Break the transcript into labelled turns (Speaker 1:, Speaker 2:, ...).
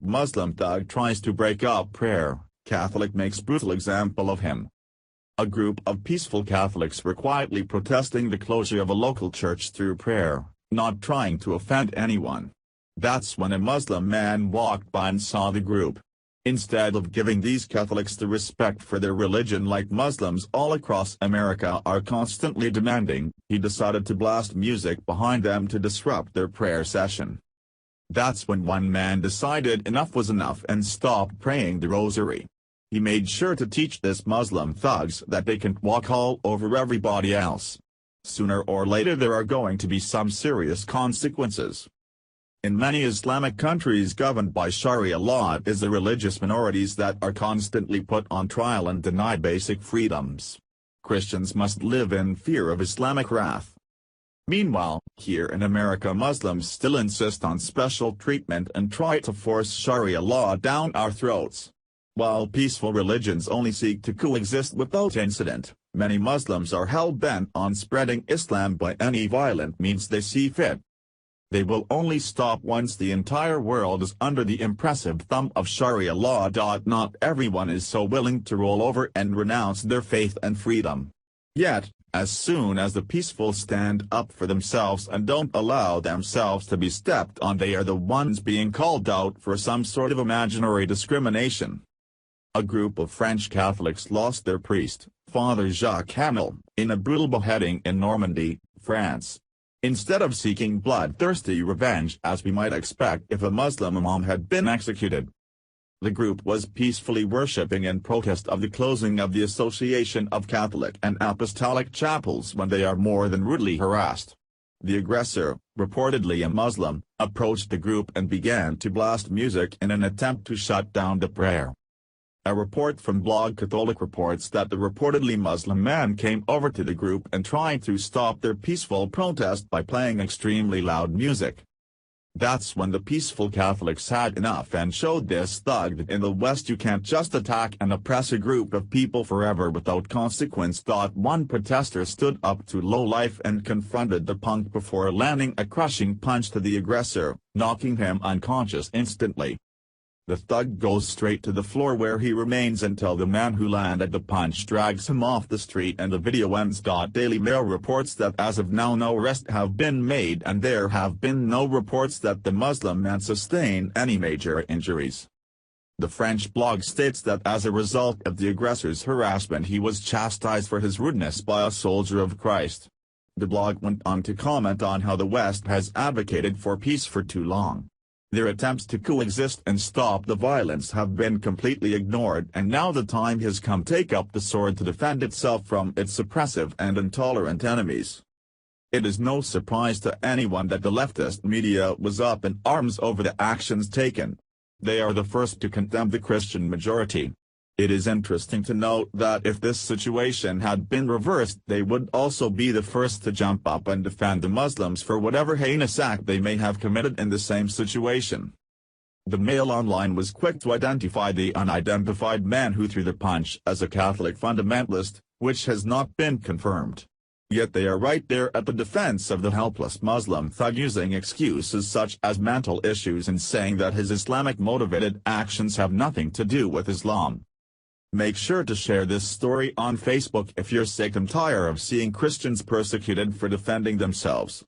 Speaker 1: Muslim thug tries to break up prayer, Catholic makes brutal example of him. A group of peaceful Catholics were quietly protesting the closure of a local church through prayer, not trying to offend anyone. That's when a Muslim man walked by and saw the group. Instead of giving these Catholics the respect for their religion like Muslims all across America are constantly demanding, he decided to blast music behind them to disrupt their prayer session. That's when one man decided enough was enough and stopped praying the rosary. He made sure to teach this Muslim thugs that they can't walk all over everybody else. Sooner or later there are going to be some serious consequences. In many Islamic countries governed by Sharia law, it is the religious minorities that are constantly put on trial and denied basic freedoms. Christians must live in fear of Islamic wrath. Meanwhile, here in America Muslims still insist on special treatment and try to force Sharia law down our throats. While peaceful religions only seek to coexist without incident, many Muslims are hell-bent on spreading Islam by any violent means they see fit. They will only stop once the entire world is under the impressive thumb of Sharia law. Not everyone is so willing to roll over and renounce their faith and freedom. Yet, as soon as the peaceful stand up for themselves and don't allow themselves to be stepped on, they are the ones being called out for some sort of imaginary discrimination. A group of French Catholics lost their priest, Father Jacques Hamel, in a brutal beheading in Normandy, France. Instead of seeking bloodthirsty revenge as we might expect if a Muslim imam had been executed, the group was peacefully worshipping in protest of the closing of the Association of Catholic and Apostolic Chapels when they are more than rudely harassed. The aggressor, reportedly a Muslim, approached the group and began to blast music in an attempt to shut down the prayer. A report from Blog Catholic reports that the reportedly Muslim man came over to the group and tried to stop their peaceful protest by playing extremely loud music. That's when the peaceful Catholics had enough and showed this thug that in the West you can't just attack and oppress a group of people forever without consequence. One protester stood up to low life and confronted the punk before landing a crushing punch to the aggressor, knocking him unconscious instantly. The thug goes straight to the floor where he remains until the man who landed the punch drags him off the street and the video ends. Daily Mail reports that as of now no arrests have been made and there have been no reports that the Muslim man sustained any major injuries. The French blog states that as a result of the aggressor's harassment he was chastised for his rudeness by a soldier of Christ. The blog went on to comment on how the West has advocated for peace for too long. Their attempts to coexist and stop the violence have been completely ignored, and now the time has come to take up the sword to defend itself from its suppressive and intolerant enemies. It is no surprise to anyone that the leftist media was up in arms over the actions taken. They are the first to condemn the Christian majority. It is interesting to note that if this situation had been reversed, they would also be the first to jump up and defend the Muslims for whatever heinous act they may have committed in the same situation. The Mail Online was quick to identify the unidentified man who threw the punch as a Catholic fundamentalist, which has not been confirmed. Yet they are right there at the defense of the helpless Muslim thug, using excuses such as mental issues and saying that his Islamic-motivated actions have nothing to do with Islam. Make sure to share this story on Facebook if you're sick and tired of seeing Christians persecuted for defending themselves.